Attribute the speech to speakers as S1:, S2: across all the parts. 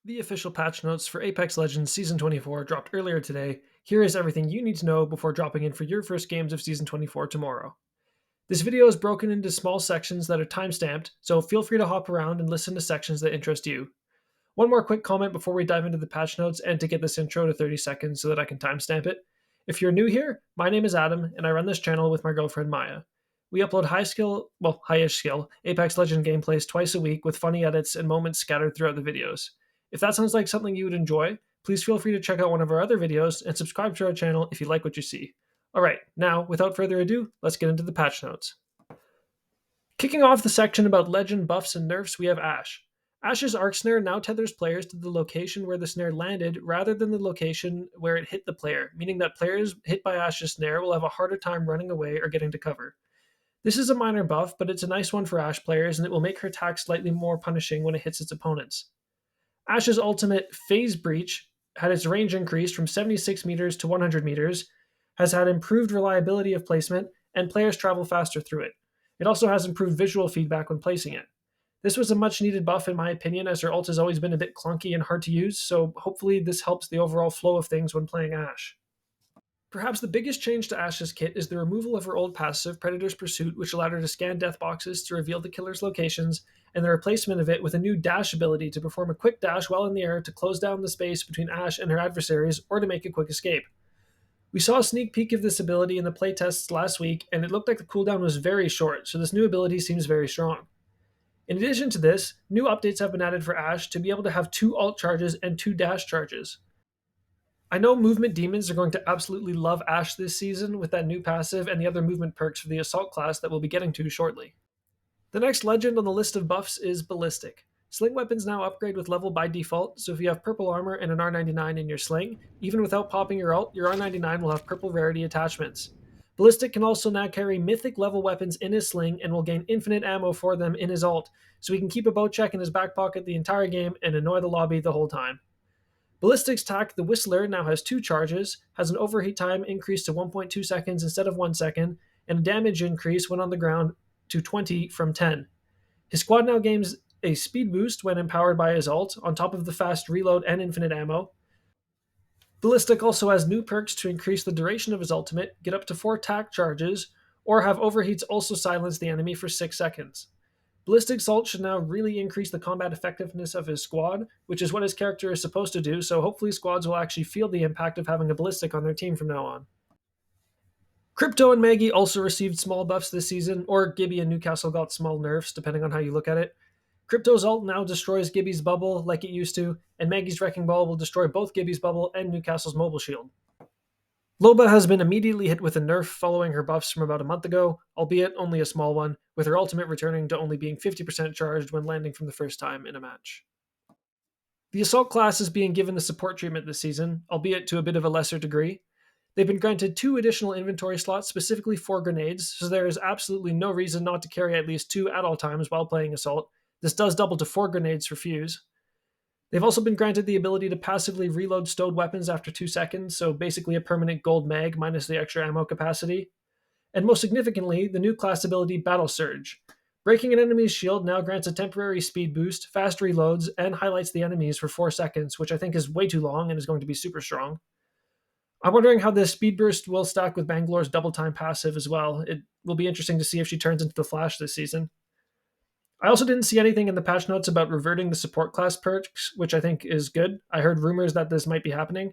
S1: The official patch notes for Apex Legends Season 24 dropped earlier today. Here is everything you need to know before dropping in for your first games of Season 24 tomorrow. This video is broken into small sections that are timestamped, so feel free to hop around and listen to sections that interest you. One more quick comment before we dive into the patch notes and to get this intro to 30 seconds so that I can timestamp it. If you're new here, my name is Adam and I run this channel with my girlfriend Maya. We upload high-ish skill, Apex Legend gameplays twice a week with funny edits and moments scattered throughout the videos. If that sounds like something you would enjoy, please feel free to check out one of our other videos and subscribe to our channel if you like what you see. Alright, now, without further ado, let's get into the patch notes. Kicking off the section about legend buffs and nerfs, we have Ashe. Ashe's arc snare now tethers players to the location where the snare landed rather than the location where it hit the player, meaning that players hit by Ashe's snare will have a harder time running away or getting to cover. This is a minor buff, but it's a nice one for Ashe players, and it will make her attack slightly more punishing when it hits its opponents. Ashe's ultimate, Phase Breach, had its range increased from 76 meters to 100 meters, has had improved reliability of placement, and players travel faster through it. It also has improved visual feedback when placing it. This was a much needed buff in my opinion, as her ult has always been a bit clunky and hard to use, so hopefully this helps the overall flow of things when playing Ashe. Perhaps the biggest change to Ashe's kit is the removal of her old passive, Predator's Pursuit, which allowed her to scan death boxes to reveal the killer's locations, and the replacement of it with a new dash ability to perform a quick dash while in the air to close down the space between Ashe and her adversaries or to make a quick escape. We saw a sneak peek of this ability in the playtests last week, and it looked like the cooldown was very short, so this new ability seems very strong. In addition to this, new updates have been added for Ashe to be able to have 2 ult charges and 2 dash charges. I know movement demons are going to absolutely love Ashe this season with that new passive and the other movement perks for the assault class that we'll be getting to shortly. The next legend on the list of buffs is Ballistic. Sling weapons now upgrade with level by default, so if you have purple armor and an R99 in your sling, even without popping your ult, your R99 will have purple rarity attachments. Ballistic can also now carry mythic level weapons in his sling and will gain infinite ammo for them in his ult, so he can keep a bow check in his back pocket the entire game and annoy the lobby the whole time. Ballistic's attack, the Whistler, now has 2 charges, has an overheat time increased to 1.2 seconds instead of 1 second, and a damage increase when on the ground to 20 from 10. His squad now gains a speed boost when empowered by his ult, on top of the fast reload and infinite ammo. Ballistic also has new perks to increase the duration of his ultimate, get up to 4 attack charges, or have overheats also silence the enemy for 6 seconds. Ballistic's ult should now really increase the combat effectiveness of his squad, which is what his character is supposed to do, so hopefully squads will actually feel the impact of having a Ballistic on their team from now on. Crypto and Maggie also received small buffs this season, or Gibby and Newcastle got small nerfs, depending on how you look at it. Crypto's ult now destroys Gibby's bubble like it used to, and Maggie's Wrecking Ball will destroy both Gibby's bubble and Newcastle's mobile shield. Loba has been immediately hit with a nerf following her buffs from about a month ago, albeit only a small one, with her ultimate returning to only being 50% charged when landing from the first time in a match. The Assault class is being given the support treatment this season, albeit to a bit of a lesser degree. They've been granted 2 additional inventory slots specifically for grenades, so there is absolutely no reason not to carry at least 2 at all times while playing Assault. This does double to 4 grenades for Fuse. They've also been granted the ability to passively reload stowed weapons after 2 seconds, so basically a permanent gold mag minus the extra ammo capacity. And most significantly, the new class ability Battle Surge. Breaking an enemy's shield now grants a temporary speed boost, fast reloads, and highlights the enemies for 4 seconds, which I think is way too long and is going to be super strong. I'm wondering how this speed burst will stack with Bangalore's double time passive as well. It will be interesting to see if she turns into the Flash this season. I also didn't see anything in the patch notes about reverting the support class perks, which I think is good. I heard rumors that this might be happening.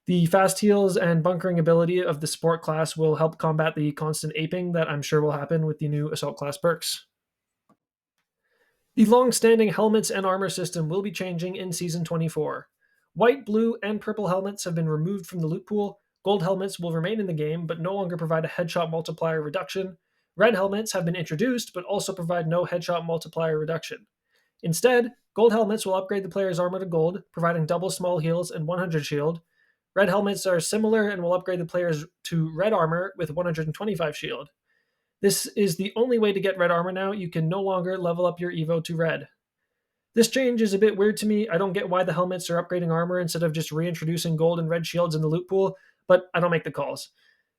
S1: The fast heals and bunkering ability of the support class will help combat the constant aping that I'm sure will happen with the new assault class perks. The long-standing helmets and armor system will be changing in Season 24. White, blue, and purple helmets have been removed from the loot pool. Gold helmets will remain in the game, but no longer provide a headshot multiplier reduction. Red helmets have been introduced, but also provide no headshot multiplier reduction. Instead, gold helmets will upgrade the player's armor to gold, providing double small heals and 100 shield. Red helmets are similar and will upgrade the players to red armor with 125 shield. This is the only way to get red armor now. You can no longer level up your Evo to red. This change is a bit weird to me. I don't get why the helmets are upgrading armor instead of just reintroducing gold and red shields in the loot pool, but I don't make the calls.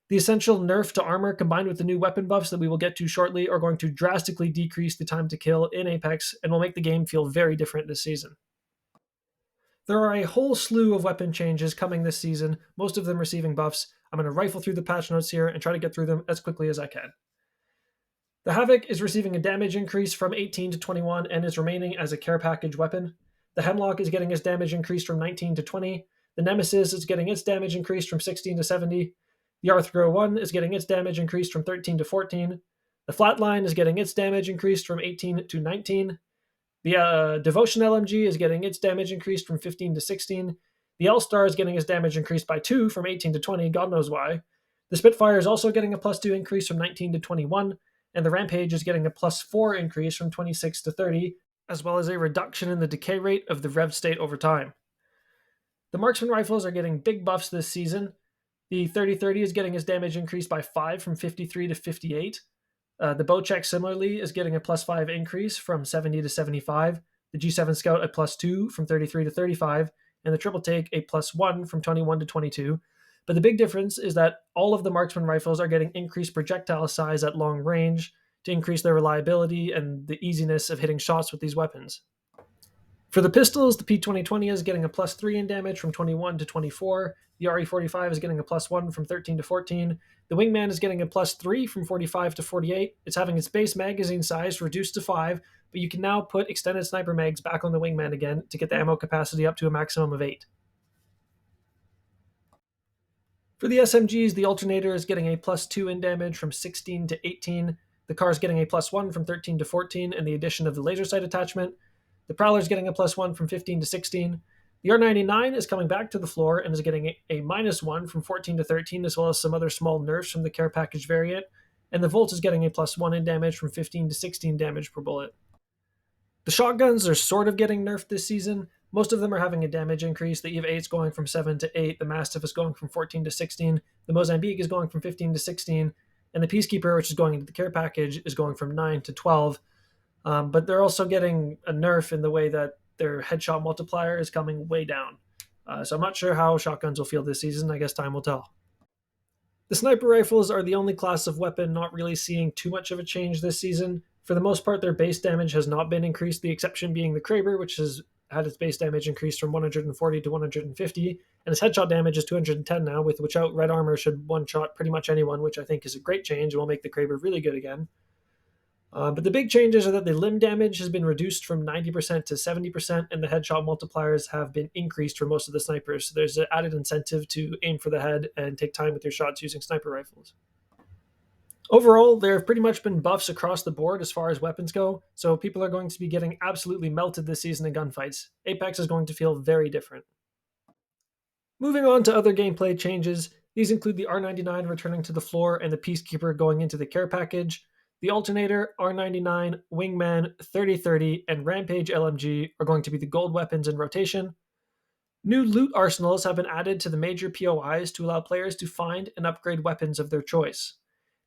S1: The essential nerf to armor combined with the new weapon buffs that we will get to shortly are going to drastically decrease the time to kill in Apex and will make the game feel very different this season. There are a whole slew of weapon changes coming this season, most of them receiving buffs. I'm going to rifle through the patch notes here and try to get through them as quickly as I can. The Havoc is receiving a damage increase from 18 to 21 and is remaining as a care package weapon. The Hemlock is getting its damage increased from 19 to 20. The Nemesis is getting its damage increased from 16 to 70. The Arthro 1 is getting its damage increased from 13 to 14. The Flatline is getting its damage increased from 18 to 19. The Devotion LMG is getting its damage increased from 15 to 16. The L-Star is getting its damage increased by 2 from 18 to 20, God knows why. The Spitfire is also getting a plus 2 increase from 19 to 21, and the Rampage is getting a plus 4 increase from 26 to 30, as well as a reduction in the decay rate of the rev state over time. The Marksman rifles are getting big buffs this season. The 30-30 is getting its damage increased by 5 from 53 to 58. The Bocek similarly is getting a plus 5 increase from 70 to 75. The G7 Scout a plus 2 from 33 to 35, and the Triple Take a plus 1 from 21 to 22. But the big difference is that all of the Marksman rifles are getting increased projectile size at long range to increase their reliability and the easiness of hitting shots with these weapons. For the pistols, the P2020 is getting a plus 3 in damage from 21 to 24. The RE45 is getting a plus 1 from 13 to 14. The Wingman is getting a plus 3 from 45 to 48. It's having its base magazine size reduced to 5, but you can now put extended sniper mags back on the Wingman again to get the ammo capacity up to a maximum of 8. For the SMGs, the Alternator is getting a plus 2 in damage from 16 to 18. The Car is getting a plus 1 from 13 to 14, and the addition of the laser sight attachment. The Prowler is getting a plus 1 from 15 to 16. The R99 is coming back to the floor and is getting a minus 1 from 14 to 13, as well as some other small nerfs from the care package variant. And the Volt is getting a plus 1 in damage from 15 to 16 damage per bullet. The shotguns are sort of getting nerfed this season. Most of them are having a damage increase. The EVA 8 is going from 7 to 8. The Mastiff is going from 14 to 16. The Mozambique is going from 15 to 16. And the Peacekeeper, which is going into the care package, is going from 9 to 12. But they're also getting a nerf in the way that their headshot multiplier is coming way down. So I'm not sure how shotguns will feel this season. I guess time will tell. The sniper rifles are the only class of weapon not really seeing too much of a change this season. For the most part, their base damage has not been increased, the exception being the Kraber, which has had its base damage increased from 140 to 150, and its headshot damage is 210 now, which out red armor should one-shot pretty much anyone, which I think is a great change and will make the Kraber really good again. But the big changes are that the limb damage has been reduced from 90% to 70%, and the headshot multipliers have been increased for most of the snipers. So there's an added incentive to aim for the head and take time with your shots using sniper rifles. Overall, there have pretty much been buffs across the board as far as weapons go, so people are going to be getting absolutely melted this season in gunfights. Apex is going to feel very different. Moving on to other gameplay changes, these include the R99 returning to the floor and the Peacekeeper going into the care package. The Alternator, R99, Wingman, 30-30, and Rampage LMG are going to be the gold weapons in rotation. New loot arsenals have been added to the major POIs to allow players to find and upgrade weapons of their choice.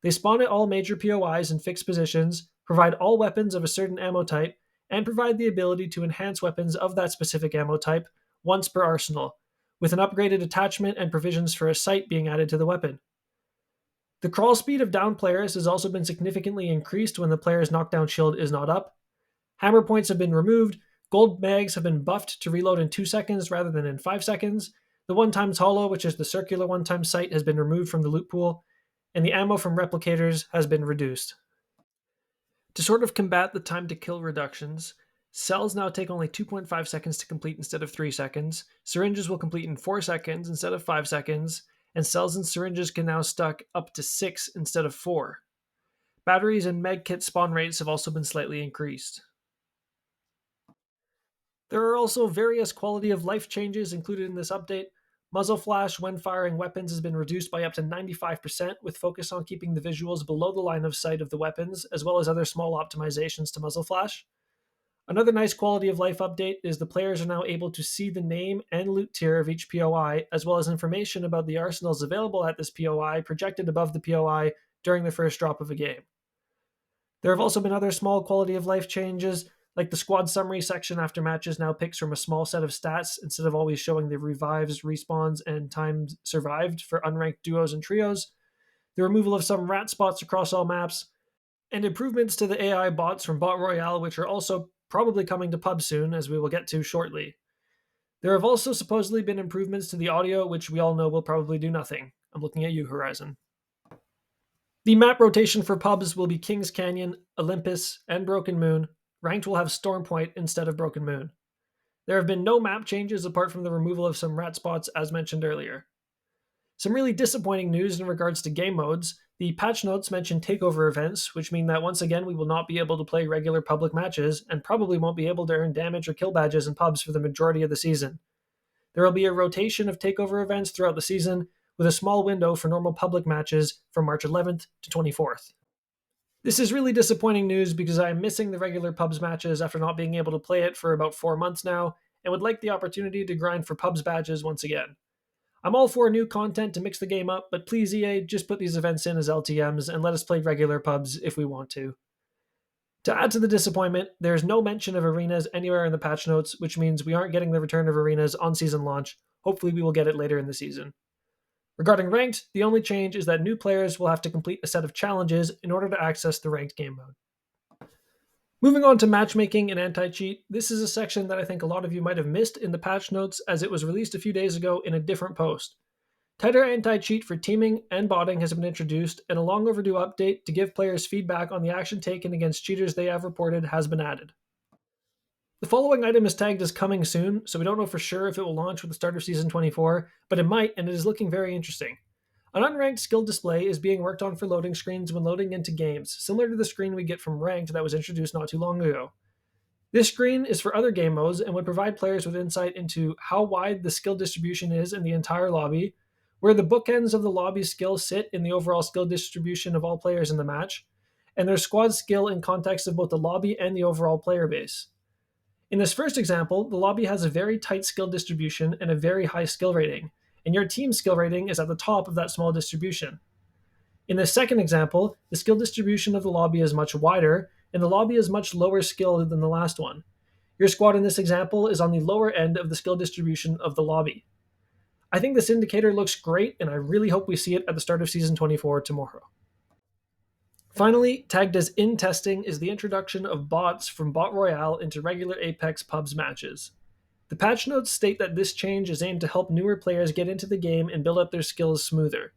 S1: They spawn at all major POIs in fixed positions, provide all weapons of a certain ammo type, and provide the ability to enhance weapons of that specific ammo type once per arsenal, with an upgraded attachment and provisions for a sight being added to the weapon. The crawl speed of down players has also been significantly increased when the player's knockdown shield is not up. Hammer points have been removed, gold mags have been buffed to reload in 2 seconds rather than in 5 seconds, the 1x hollow, which is the circular 1x sight, has been removed from the loot pool, and the ammo from replicators has been reduced. To sort of combat the time to kill reductions, cells now take only 2.5 seconds to complete instead of 3 seconds, syringes will complete in 4 seconds instead of 5 seconds, and cells and syringes can now stack up to 6 instead of 4. Batteries and medkit spawn rates have also been slightly increased. There are also various quality of life changes included in this update. Muzzle flash when firing weapons has been reduced by up to 95%, with focus on keeping the visuals below the line of sight of the weapons, as well as other small optimizations to muzzle flash. Another nice quality of life update is the players are now able to see the name and loot tier of each POI, as well as information about the arsenals available at this POI projected above the POI during the first drop of a game. There have also been other small quality of life changes, like the squad summary section after matches now picks from a small set of stats instead of always showing the revives, respawns, and times survived for unranked duos and trios, the removal of some rat spots across all maps, and improvements to the AI bots from Bot Royale, which are also probably coming to pub soon, as we will get to shortly. There have also supposedly been improvements to the audio, which we all know will probably do nothing. I'm looking at you, Horizon. The map rotation for pubs will be Kings Canyon, Olympus, and Broken Moon. Ranked will have Storm Point instead of Broken Moon. There have been no map changes apart from the removal of some rat spots, as mentioned earlier. Some really disappointing news in regards to game modes. The patch notes mention takeover events, which mean that once again we will not be able to play regular public matches and probably won't be able to earn damage or kill badges in pubs for the majority of the season. There will be a rotation of takeover events throughout the season, with a small window for normal public matches from March 11th to 24th. This is really disappointing news because I am missing the regular pubs matches after not being able to play it for about 4 months now, and would like the opportunity to grind for pubs badges once again. I'm all for new content to mix the game up, but please EA, just put these events in as LTMs and let us play regular pubs if we want to. To add to the disappointment, there's no mention of arenas anywhere in the patch notes, which means we aren't getting the return of arenas on season launch. Hopefully we will get it later in the season. Regarding ranked, the only change is that new players will have to complete a set of challenges in order to access the ranked game mode. Moving on to matchmaking and anti-cheat, this is a section that I think a lot of you might have missed in the patch notes as it was released a few days ago in a different post. Tighter anti-cheat for teaming and botting has been introduced, and a long overdue update to give players feedback on the action taken against cheaters they have reported has been added. The following item is tagged as coming soon, so we don't know for sure if it will launch with the start of Season 24, but it might, and it is looking very interesting. An unranked skill display is being worked on for loading screens when loading into games, similar to the screen we get from Ranked that was introduced not too long ago. This screen is for other game modes and would provide players with insight into how wide the skill distribution is in the entire lobby, where the bookends of the lobby's skills sit in the overall skill distribution of all players in the match, and their squad skill in context of both the lobby and the overall player base. In this first example, the lobby has a very tight skill distribution and a very high skill rating, and your team's skill rating is at the top of that small distribution. In the second example, the skill distribution of the lobby is much wider, and the lobby is much lower skilled than the last one. Your squad in this example is on the lower end of the skill distribution of the lobby. I think this indicator looks great, and I really hope we see it at the start of Season 24 tomorrow. Finally, tagged as in testing is the introduction of bots from Bot Royale into regular Apex pubs matches. The patch notes state that this change is aimed to help newer players get into the game and build up their skills smoother.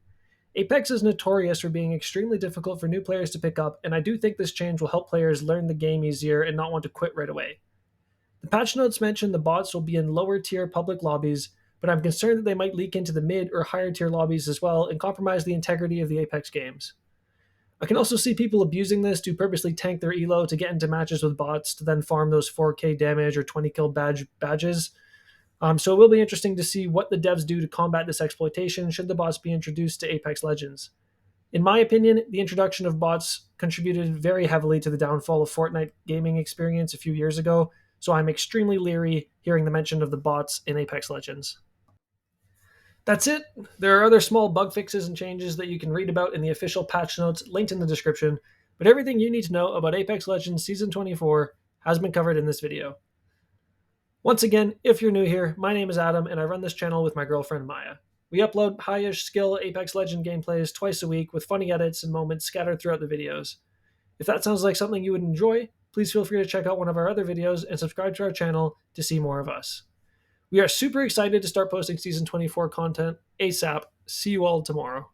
S1: Apex is notorious for being extremely difficult for new players to pick up, and I do think this change will help players learn the game easier and not want to quit right away. The patch notes mention the bots will be in lower tier public lobbies, but I'm concerned that they might leak into the mid or higher tier lobbies as well and compromise the integrity of the Apex games. I can also see people abusing this to purposely tank their elo to get into matches with bots to then farm those 4k damage or 20 kill badges. So it will be interesting to see what the devs do to combat this exploitation should the bots be introduced to Apex Legends. In my opinion, the introduction of bots contributed very heavily to the downfall of Fortnite gaming experience a few years ago, so I'm extremely leery hearing the mention of the bots in Apex Legends. That's it. There are other small bug fixes and changes that you can read about in the official patch notes linked in the description, but everything you need to know about Apex Legends Season 24 has been covered in this video. Once again, if you're new here, my name is Adam and I run this channel with my girlfriend Maya. We upload high-ish skill Apex Legend gameplays twice a week with funny edits and moments scattered throughout the videos. If that sounds like something you would enjoy, please feel free to check out one of our other videos and subscribe to our channel to see more of us. We are super excited to start posting Season 24 content ASAP. See you all tomorrow.